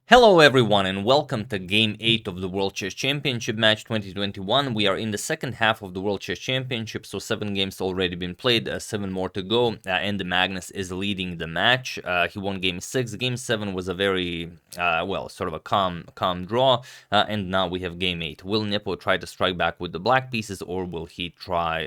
Hello everyone and welcome to Game 8 of the World Chess Championship match 2021. We are in the second half of the World Chess Championship, so 7 games already been played, 7 more to go, and Magnus is leading the match. He won Game 6. Game 7 was a very, sort of a calm draw, and now we have Game 8. Will Nepo try to strike back with the black pieces, or will he try,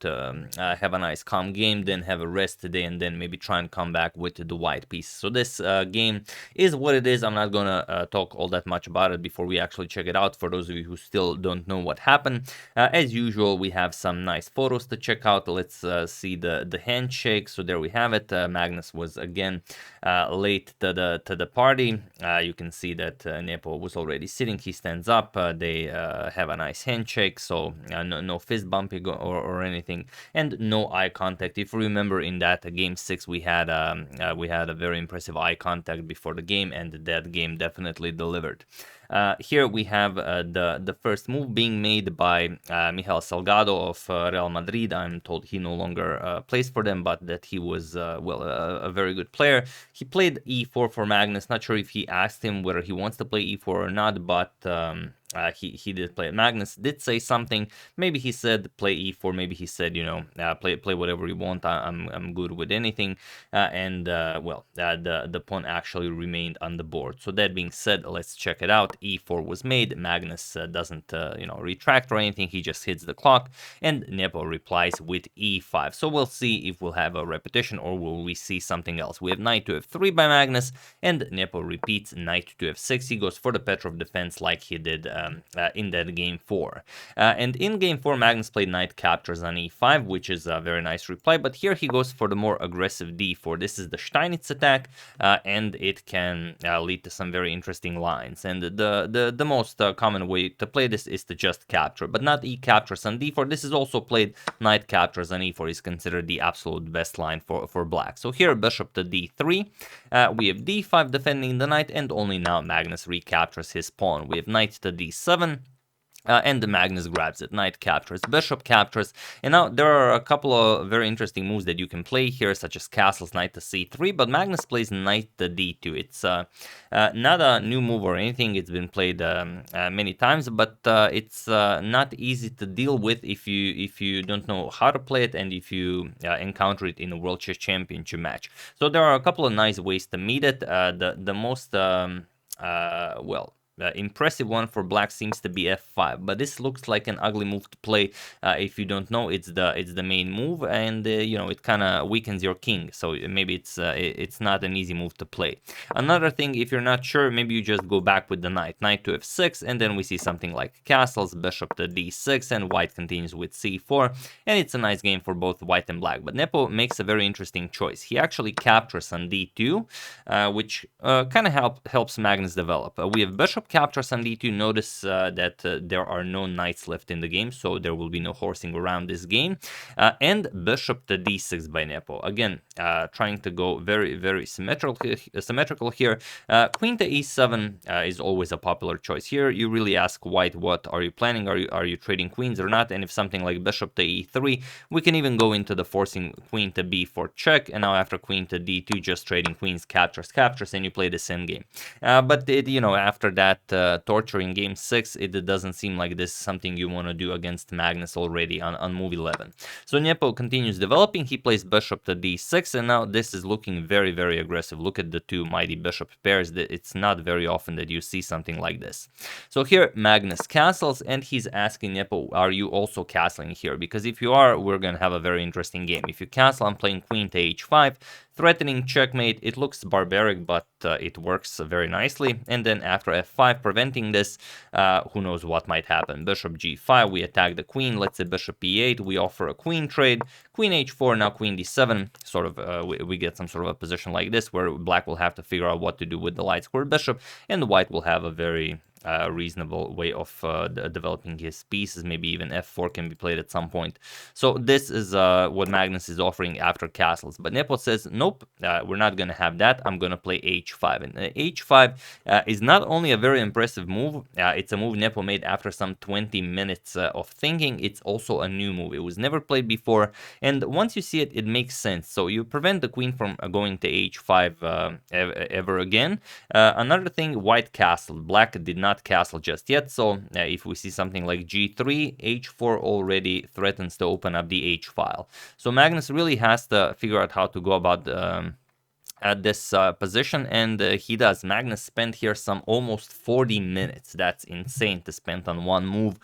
to have a nice calm game, then have a rest today, and then maybe try and come back with the white pieces? So this game is what it is. I'm not gonna talk all that much about it before we actually check it out. For those of you who still don't know what happened, as usual, we have some nice photos to check out. Let's see the handshake. So there we have it. Magnus was again late to the party. You can see that Nepo was already sitting. He stands up. They have a nice handshake. So no fist bumping or anything, and no eye contact. If you remember, in that game 6, we had a very impressive eye contact before the game, and that game definitely delivered. Here we have the first move being made by Michael Salgado of Real Madrid. I'm told he no longer plays for them, but that he was a very good player. He played e4 for Magnus. Not sure if he asked him whether he wants to play e4 or not, but he did play it. Magnus did say something. Maybe he said play e4. Maybe he said, play whatever you want. I'm good with anything. The pawn actually remained on the board. So that being said, let's check it out. e4 was made. Magnus doesn't retract or anything. He just hits the clock, and Nepo replies with e5. So we'll see if we'll have a repetition or will we see something else. We have knight to f3 by Magnus, and Nepo repeats knight to f6. He goes for the Petrov defense like he did in that game 4. And in game 4, Magnus played knight captures on e5, which is a very nice reply, but here he goes for the more aggressive d4. This is the Steinitz attack, and it can lead to some very interesting lines. And the most common way to play this is to just capture, but not e captures on d4. This is also played knight captures on e4 is considered the absolute best line for black. So here bishop to d3, we have d5 defending the knight, and only now Magnus recaptures his pawn. We have knight to d7, and the Magnus grabs it. Knight captures, bishop captures, and now there are a couple of very interesting moves that you can play here, such as castles, knight to c3, but Magnus plays knight to d2. It's not a new move or anything. It's been played many times, but it's not easy to deal with if you don't know how to play it and if you encounter it in a World Chess Championship match. So there are a couple of nice ways to meet it. The most impressive one for black seems to be f5, but this looks like an ugly move to play. If you don't know, it's the main move, and it kind of weakens your king, so maybe it's not an easy move to play. Another thing, if you're not sure, maybe you just go back with the knight to f6, and then we see something like castles, bishop to d6, and white continues with c4, and it's a nice game for both white and black. But Nepo makes a very interesting choice. He actually captures on d2, which kind of helps Magnus develop. We have bishop captures on d2. Notice that there are no knights left in the game, so there will be no horsing around this game. And bishop to d6 by Nepo. Again, trying to go very, very symmetrical here. Queen to e7 is always a popular choice here. You really ask white, what are you planning? Are you trading queens or not? And if something like bishop to e3, we can even go into the forcing queen to b4 check, and now after queen to d2, just trading queens, captures, and you play the same game. But after that torture in game 6, it doesn't seem like this is something you want to do against Magnus already on move 11. So Nepo continues developing. He plays bishop to d6, and now this is looking very, very aggressive. Look at the two mighty bishop pairs. It's not very often that you see something like this. So here Magnus castles, and he's asking Nepo, are you also castling here? Because if you are, we're going to have a very interesting game. If you castle, I'm playing queen to h5, threatening checkmate. It looks barbaric, but it works very nicely. And then after f5, preventing this, who knows what might happen. Bishop g5, we attack the queen. Let's say bishop e8, we offer a queen trade. Queen h4, now queen d7. Sort of, we get some sort of a position like this, where black will have to figure out what to do with the light square bishop, and white will have a very reasonable way of developing his pieces. Maybe even f4 can be played at some point. So this is what Magnus is offering after castles. But Nepo says, nope, we're not going to have that. I'm going to play h5. And h5 is not only a very impressive move, it's a move Nepo made after some 20 minutes of thinking. It's also a new move. It was never played before. And once you see it, it makes sense. So you prevent the queen from going to h5 ever again. Another thing, white castled. Black did not castle just yet. So if we see something like g3, h4 already threatens to open up the h file. So Magnus really has to figure out how to go about at this position, and he does. Magnus spent here some almost 40 minutes. That's insane to spend on one move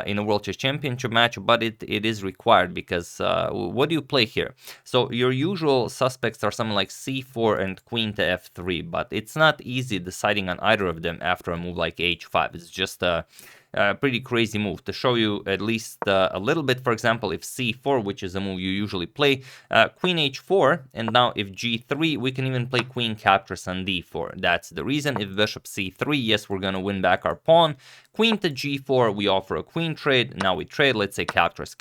in a World Chess Championship match, but it is required because what do you play here? So your usual suspects are something like c4 and queen to f3, but it's not easy deciding on either of them after a move like h5. It's just a pretty crazy move. To show you at least a little bit, for example, if c4, which is a move you usually play, queen h4, and now if g3, we can even play queen captures on d4. That's the reason. If bishop c3, yes, we're gonna win back our pawn. Queen to g4, we offer a queen trade. Now we trade, let's say captures,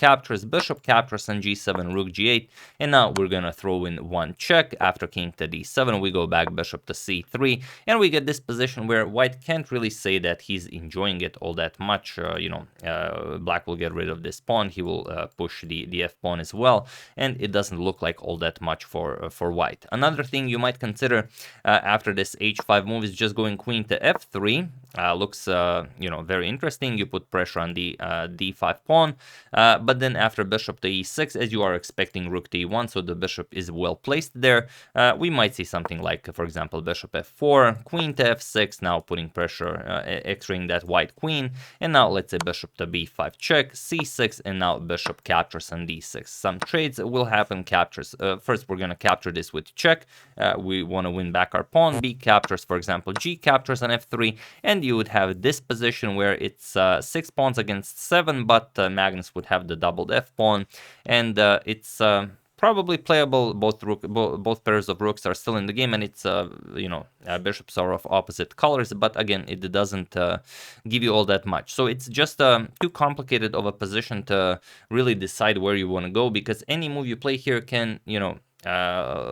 bishop captures on g7, rook g8, and now we're gonna throw in one check. After king to d7, we go back bishop to c3, and we get this position where white can't really say that he's enjoying it all that much. Black will get rid of this pawn. He will push the f pawn as well, and it doesn't look like all that much for white. Another thing you might consider after this h5 move is just going queen to f3. Looks very interesting. You put pressure on the d5 pawn, but then after bishop to e6, as you are expecting rook to e1, so the bishop is well placed there, we might see something like, for example, bishop f4, queen to f6, now putting pressure, x-raying that white queen, and now let's say bishop to b5 check, c6, and now bishop captures on d6. Some trades will happen, captures. First, we're going to capture this with check. We want to win back our pawn. B captures, for example, g captures on f3, and you would have this position where it's 6 pawns against 7, but Magnus would have the doubled f pawn, and it's probably playable. Both pairs of rooks are still in the game, and it's bishops are of opposite colors, but again, it doesn't give you all that much. So it's just too complicated of a position to really decide where you want to go, because any move you play here can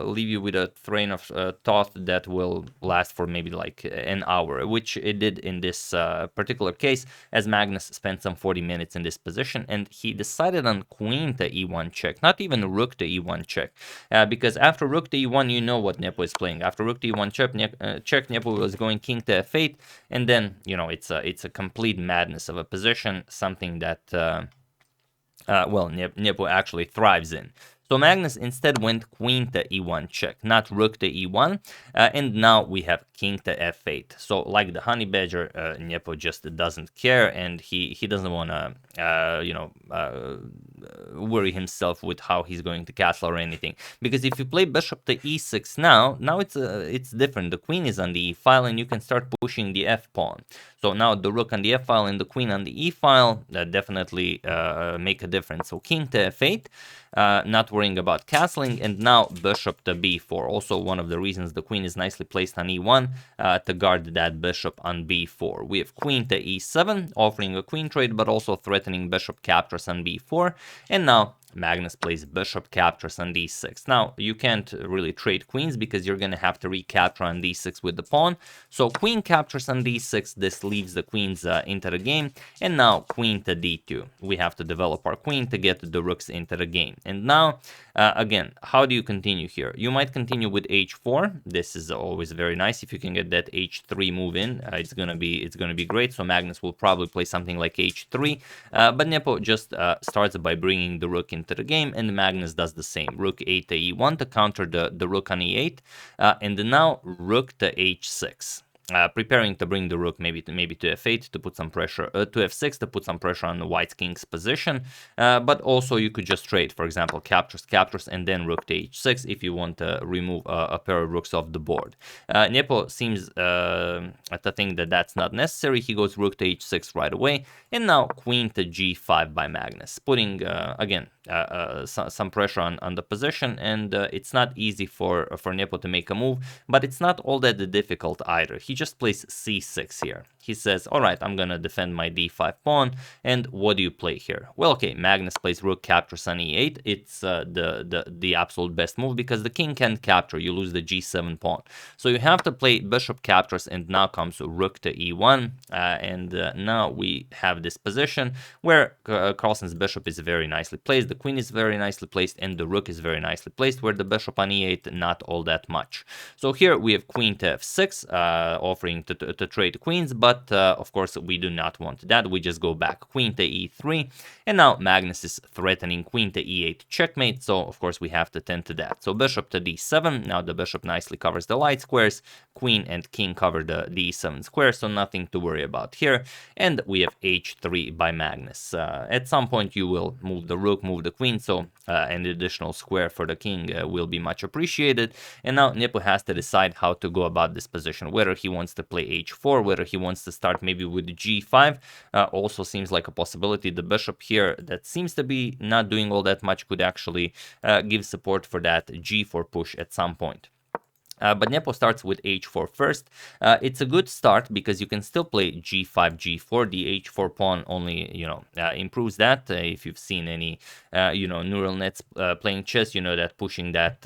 leave you with a train of thought that will last for maybe like an hour, which it did in this particular case, as Magnus spent some 40 minutes in this position, and he decided on queen to e1 check, not even rook to e1 check, because after rook to e1, you know what Nepo is playing. After rook to e1 check, Nepo was going king to f8, and then it's a complete madness of a position, something that Nepo actually thrives in. So Magnus instead went queen to e1 check, not rook to e1, and now we have king to f8. So like the honey badger, Nepo just doesn't care, and he doesn't want to worry himself with how he's going to castle or anything. Because if you play bishop to e6 now it's different. The queen is on the e file, and you can start pushing the f pawn. So now the rook on the f file and the queen on the e file definitely make a difference. So king to f8. Not worrying about castling, and now bishop to b4. Also one of the reasons the queen is nicely placed on e1 to guard that bishop on b4. We have queen to e7, offering a queen trade, but also threatening bishop captures on b4. And now Magnus plays bishop captures on d6. Now, you can't really trade queens because you're going to have to recapture on d6 with the pawn. So queen captures on d6, this leaves the queens into the game. And now queen to d2. We have to develop our queen to get the rooks into the game. And now, again, how do you continue here? You might continue with h4. This is always very nice. If you can get that h3 move in, it's gonna be great. So Magnus will probably play something like h3, but Nepo just starts by bringing the rook into the game, and Magnus does the same. Rook 8 to e1 to counter the rook on e8, and now rook to h6. Preparing to bring the rook maybe to f8 to put some pressure, to f6 to put some pressure on the white king's position, but also you could just trade, for example, captures, and then rook to h6 if you want to remove a pair of rooks off the board. Nepo seems to think that that's not necessary. He goes rook to h6 right away, and now queen to g5 by Magnus, putting again some pressure on the position, and it's not easy for Nepo to make a move, but it's not all that difficult either. He just plays c6 here. he says, all right, I'm gonna defend my d5 pawn. And what do you play here? Well, okay, Magnus plays rook captures on e8. It's the absolute best move because the king can't capture. You lose the g7 pawn. So you have to play bishop captures, and now comes rook to e1. Now we have this position where Carlsen's bishop is very nicely placed, the queen is very nicely placed, and the rook is very nicely placed, where the bishop on e8 not all that much. So here we have queen to f6, offering to trade queens, but of course we do not want that. We just go back, queen to e3, and now Magnus is threatening queen to e8 checkmate, so of course we have to tend to that. So bishop to d7, now the bishop nicely covers the light squares, queen and king cover the d7 square, so nothing to worry about here. And we have h3 by Magnus. At some point you will move the rook, move the queen, so an additional square for the king will be much appreciated. And now Nepo has to decide how to go about this position, whether he wants to play h4, whether he wants to start maybe with g5. Also seems like a possibility. The bishop here that seems to be not doing all that much could actually give support for that g4 push at some point. But Nepo starts with h4 first. It's a good start because you can still play g5, g4. The h4 pawn only, improves that. If you've seen any, neural nets playing chess, you know that pushing that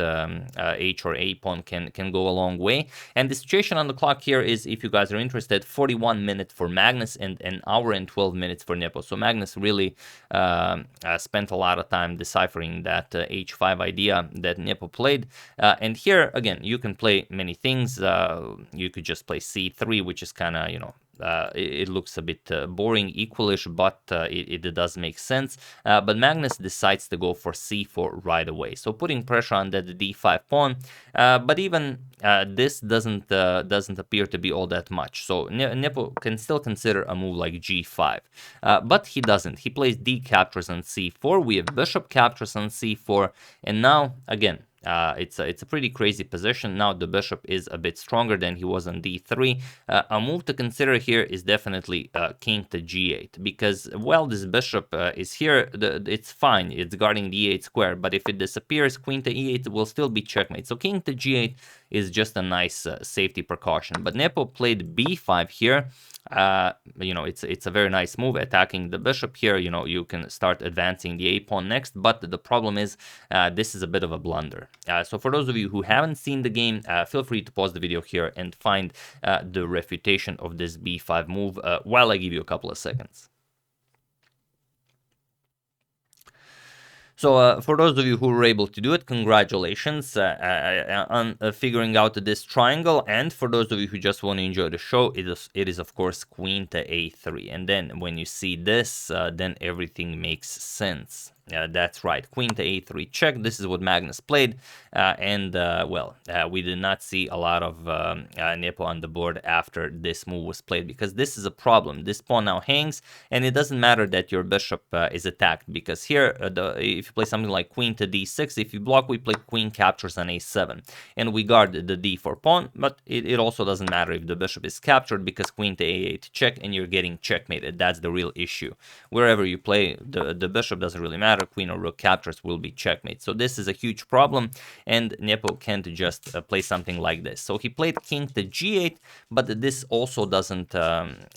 h or a pawn can go a long way. And the situation on the clock here is, if you guys are interested, 41 minutes for Magnus and an hour and 12 minutes for Nepo. So Magnus really spent a lot of time deciphering that h5 idea that Nepo played. And here, again, you can play many things. You could just play c3, which is kind of, it looks a bit boring, equalish, but it does make sense. But Magnus decides to go for c4 right away, so putting pressure on that d5 pawn. But even this doesn't appear to be all that much. So Nepo can still consider a move like g5, but he doesn't. He plays d captures on c4. We have bishop captures on c4, and now again, it's a pretty crazy position. Now the bishop is a bit stronger than he was on d3. A move to consider here is definitely king to g8, because while this bishop is here, it's fine, it's guarding the e8 square, but if it disappears, queen to e8 will still be checkmate. So king to g8 is just a nice safety precaution. But Nepo played b5 here. It's a very nice move, attacking the bishop here. You can start advancing the a pawn next, but the problem is this is a bit of a blunder. So for those of you who haven't seen the game, feel free to pause the video here and find the refutation of this b5 move while I give you a couple of seconds. So for those of you who were able to do it, congratulations on figuring out this triangle. And for those of you who just want to enjoy the show, it is of course queen to a3. And then when you see this, then everything makes sense. That's right, queen to a3 check. This is what Magnus played, we did not see a lot of Nepo on the board after this move was played, because this is a problem. This pawn now hangs, and it doesn't matter that your bishop is attacked, because here, if you play something like queen to d6, if you block, we play queen captures on a7, and we guard the d4 pawn, but it also doesn't matter if the bishop is captured, because queen to a8 check, and you're getting checkmated. That's the real issue. Wherever you play, the bishop doesn't really matter. Queen or rook captures will be checkmate. So this is a huge problem, and Nepo can't just play something like this. So he played king to g8, but this also doesn't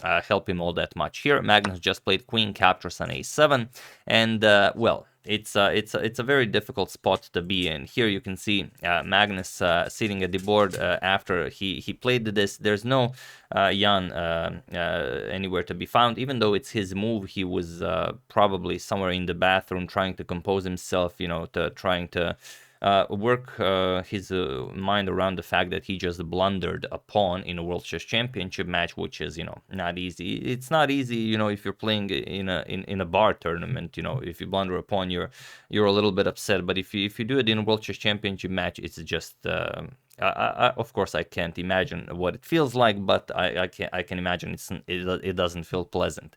help him all that much. Here Magnus just played queen captures on a7, and it's a very difficult spot to be in. Here you can see Magnus sitting at the board after he played this. There's no Jan anywhere to be found. Even though it's his move, he was probably somewhere in the bathroom trying to compose himself, trying to work his mind around the fact that he just blundered a pawn in a World Chess Championship match, which is, not easy. It's not easy, if you're playing in a bar tournament. If you blunder a pawn, you're a little bit upset. But if you do it in a World Chess Championship match, it's just of course, I can't imagine what it feels like, but I can imagine it doesn't feel pleasant.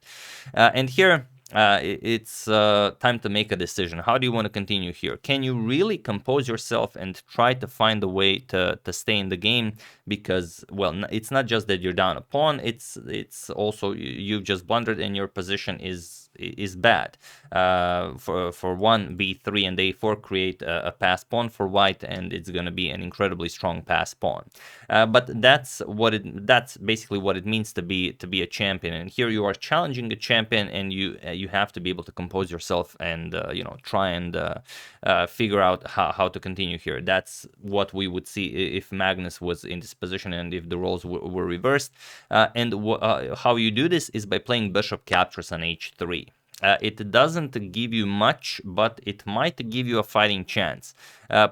And here it's time to make a decision. How do you want to continue here? Can you really compose yourself and try to find a way to stay in the game? Because, well, it's not just that you're down a pawn, it's also you've just blundered and your position is bad. For one, b3 and a4 create a pass pawn for white, and it's going to be an incredibly strong pass pawn. But that's basically what it means to be a champion. And here you are challenging a champion, and you have to be able to compose yourself and try and figure out how to continue here. That's what we would see if Magnus was in this position and if the roles were reversed. And how you do this is by playing bishop captures on h3. It doesn't give you much, but it might give you a fighting chance.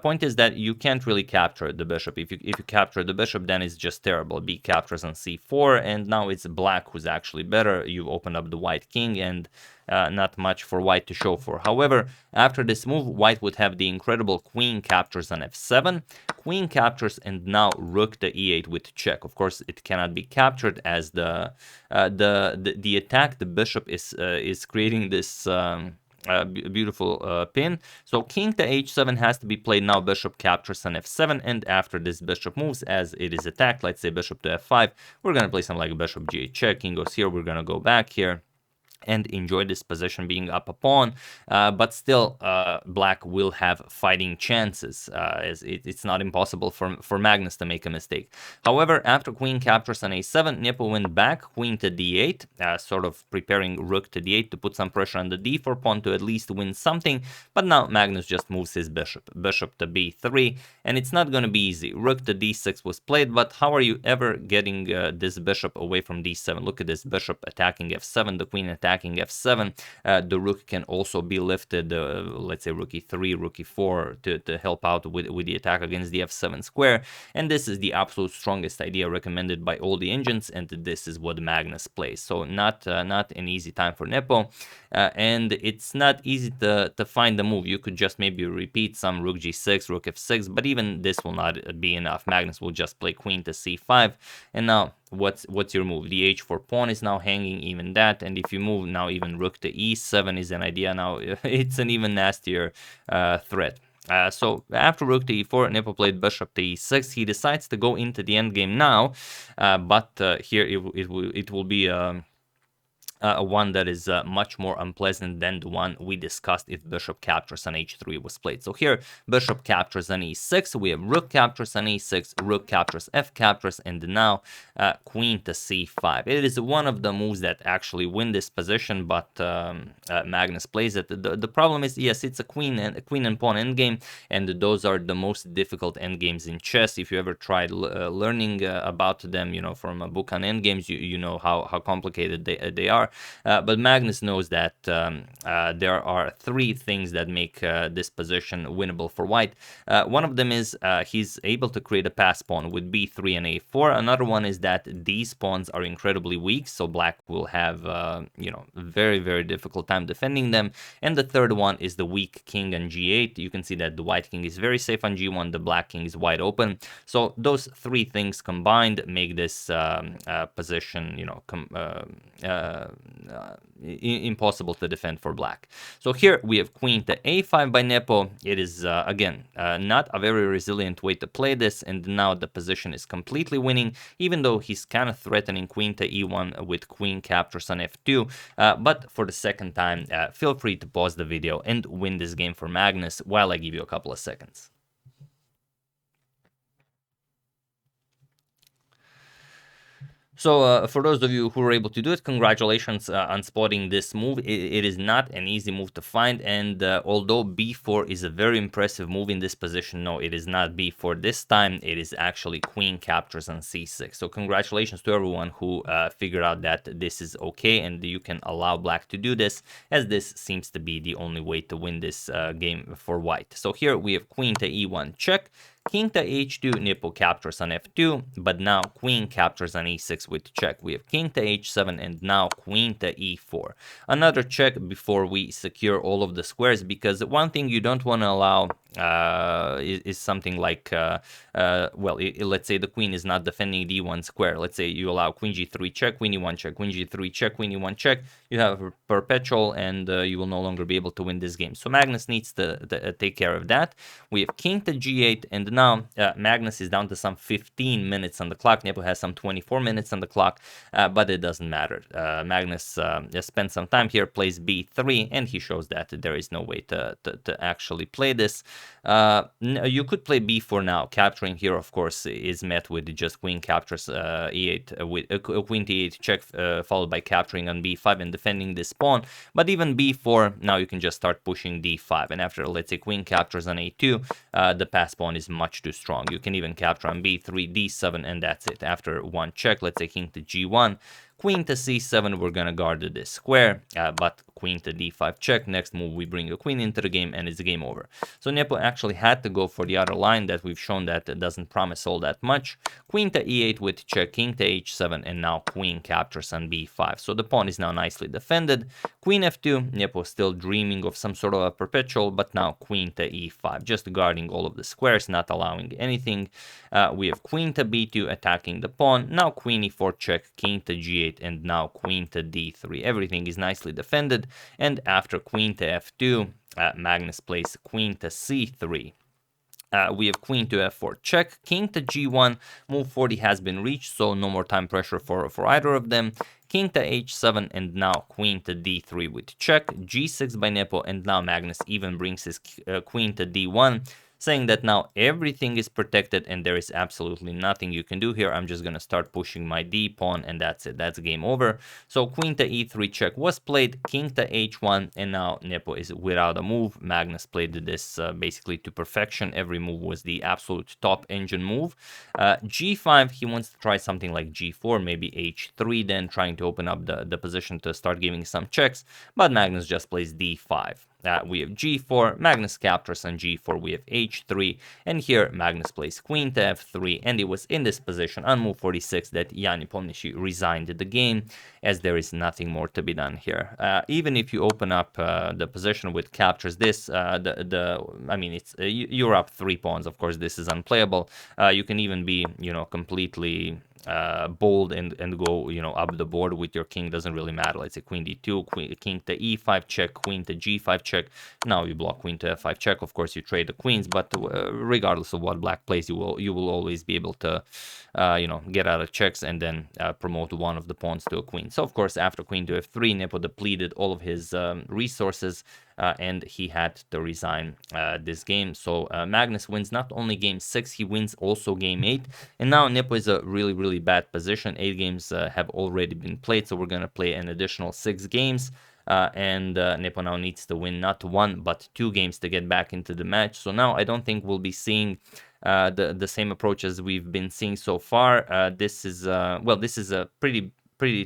Point is that you can't really capture the bishop. If you capture the bishop, then it's just terrible. B captures on c4, and now it's black who's actually better. You open up the white king, and not much for white to show for. However, after this move, white would have the incredible queen captures on f7, queen captures, and now rook to e8 with check. Of course, it cannot be captured as the attack. The bishop is creating this beautiful pin. So king to h7 has to be played now. Bishop captures on f7, and after this bishop moves, as it is attacked, let's say bishop to f5, we're gonna play something like bishop g8 check. King goes here. We're gonna go back here and enjoy this position being up a pawn, but still black will have fighting chances, as it's not impossible for Magnus to make a mistake. However, after queen captures on a7, Nepo went back, queen to d8, sort of preparing rook to d8 to put some pressure on the d4 pawn to at least win something, but now Magnus just moves his bishop to b3, and it's not going to be easy. Rook to d6 was played, but how are you ever getting this bishop away from d7? Look at this, bishop attacking f7, the queen attacking f7. The rook can also be lifted, let's say rook e3, rook e4 to help out with the attack against the f7 square. And this is the absolute strongest idea recommended by all the engines, and this is what Magnus plays. So not an easy time for Nepo, and it's not easy to find the move. You could just maybe repeat some rook g6, rook f6, but even this will not be enough. Magnus will just play queen to c5, and now what's your move? The h4 pawn is now hanging, even that, and if you move now, even rook to e7 is an idea. Now it's an even nastier threat. So after rook to e4, Nepo played bishop to e6. He decides to go into the endgame now, but here it will be one that is much more unpleasant than the one we discussed if bishop captures on h3 was played. So here, bishop captures on e6, we have rook captures on e6, rook captures, f captures, and now queen to c5. It is one of the moves that actually win this position, but Magnus plays it. The problem is, yes, it's a queen and pawn endgame, and those are the most difficult endgames in chess. If you ever tried learning about them, from a book on endgames, you know how complicated they are. But Magnus knows that there are three things that make this position winnable for white. One of them is he's able to create a pass pawn with b3 and a4. Another one is that these pawns are incredibly weak, so black will have very, very difficult time defending them. And the third one is the weak king on g8. You can see that the white king is very safe on g1, the black king is wide open. So those three things combined make this position, impossible to defend for black. So here we have queen to a5 by Nepo. It is again not a very resilient way to play this, and now the position is completely winning, even though he's kind of threatening queen to e1 with queen captures on f2. But for the second time, feel free to pause the video and win this game for Magnus while I give you a couple of seconds. So for those of you who were able to do it, congratulations on spotting this move. It is not an easy move to find, and although b4 is a very impressive move in this position, no, it is not b4 this time. It is actually queen captures on c6. So congratulations to everyone who figured out that this is okay and you can allow black to do this, as this seems to be the only way to win this game for white. So here we have queen to e1 check, King to h2, Nepo captures on f2, but now queen captures on e6 with check. We have king to h7 and now queen to e4. Another check before we secure all of the squares, because one thing you don't want to allow is something like, well, let's say the queen is not defending d1 square. Let's say you allow queen g3 check, queen e1 check, queen g3 check, queen e1 check. You have a perpetual, and you will no longer be able to win this game. So Magnus needs to take care of that. We have king to g8, and now Magnus is down to some 15 minutes on the clock. Nepo has some 24 minutes on the clock, but it doesn't matter. Magnus spent some time here, plays b3, and he shows that there is no way to actually play this. You could play b4 now. Capturing here, of course, is met with just queen captures e8 with queen to e8 check, followed by capturing on b5 and defending this pawn. But even b4, now you can just start pushing d5, and after, let's say, queen captures on a2, the pass pawn is much too strong. You can even capture on b3, d7, and that's it. After one check, let's say king to g1, queen to c7, we're gonna guard this square, but queen to d5 check. Next move, we bring a queen into the game, and it's game over. So Nepo actually had to go for the other line that we've shown that doesn't promise all that much. Queen to e8 with check, king to h7, and now queen captures on b5. So the pawn is now nicely defended. Queen f2, Nepo still dreaming of some sort of a perpetual, but now queen to e5, just guarding all of the squares, not allowing anything. We have queen to b2 attacking the pawn. Now queen e4 check, king to g8, and now queen to d3. Everything is nicely defended, and after queen to f2, Magnus plays queen to c3. We have queen to f4 check, king to g1, move 40 has been reached, so no more time pressure for either of them. King to h7, and now queen to d3 with check, g6 by Nepo, and now Magnus even brings his queen to d1, saying that now everything is protected and there is absolutely nothing you can do here. I'm just going to start pushing my d pawn, and that's it. That's game over. So queen to e3 check was played, king to h1, and now Nepo is without a move. Magnus played this basically to perfection. Every move was the absolute top engine move. g5, he wants to try something like g4, maybe h3, then trying to open up the position to start giving some checks, but Magnus just plays d5. We have g4, Magnus captures on g4, we have h3, and here Magnus plays queen to f3, and it was in this position on move 46 that Nepomniachtchi resigned the game, as there is nothing more to be done here. Even if you open up the position with captures this, I mean, it's you're up 3 pawns. Of course, this is unplayable. You can even be, completely bold and go, up the board with your king. Doesn't really matter. Let's say queen d2, king to e5 check, queen to g5 check. Now you block queen to f5 check. Of course, you trade the queens, but regardless of what black plays, you will always be able to get out of checks and then promote one of the pawns to a queen. So of course, after queen to f3, Nepo depleted all of his resources, and he had to resign this game. So Magnus wins not only game 6, he wins also game 8, and now Nepo is a really bad position. 8 games have already been played, so we're gonna play an additional 6 games. And Nepo now needs to win not 1 but 2 games to get back into the match. So now I don't think we'll be seeing the same approach as we've been seeing so far. This is a pretty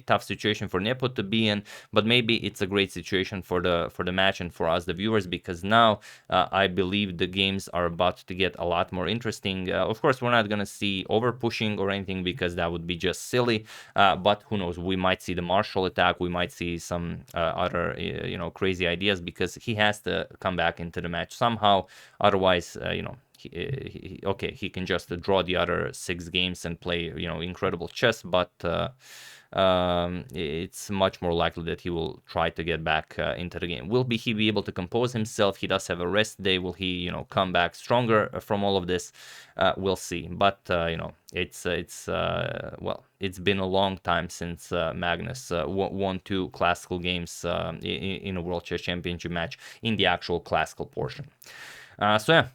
tough situation for Nepo to be in, but maybe it's a great situation for the match and for us, the viewers, because now I believe the games are about to get a lot more interesting. Of course, we're not gonna see over pushing or anything, because that would be just silly. But who knows? We might see the Marshall attack. We might see some other crazy ideas, because he has to come back into the match somehow. Otherwise, he can just draw the other 6 games and play incredible chess, but it's much more likely that he will try to get back into the game. Will he be able to compose himself? He does have a rest day. Will he come back stronger from all of this? We'll see. But it's been a long time since Magnus won 2 classical games in a World Chess Championship match in the actual classical portion. So yeah.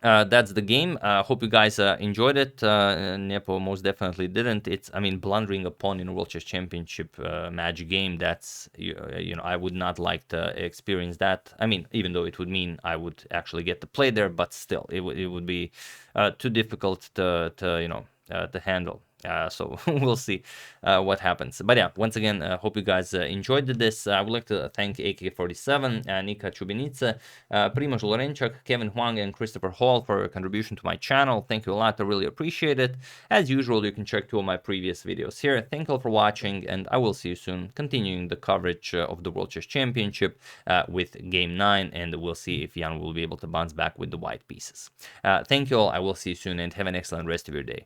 That's the game. Hope you guys enjoyed it. Nepo most definitely didn't. Blundering a pawn in a World Chess Championship match game, that's, I would not like to experience that. Even though it would mean I would actually get to play there, but still, it would be too difficult to handle. So we'll see what happens. But yeah, once again, hope you guys enjoyed this. I would like to thank AK47, Nika Chubinica, Primoz Lorenchak, Kevin Huang, and Christopher Hall for your contribution to my channel. Thank you a lot. I really appreciate it. As usual, you can check 2 of my previous videos here. Thank you all for watching, and I will see you soon, continuing the coverage of the World Chess Championship with Game 9, and we'll see if Jan will be able to bounce back with the white pieces. Thank you all. I will see you soon, and have an excellent rest of your day.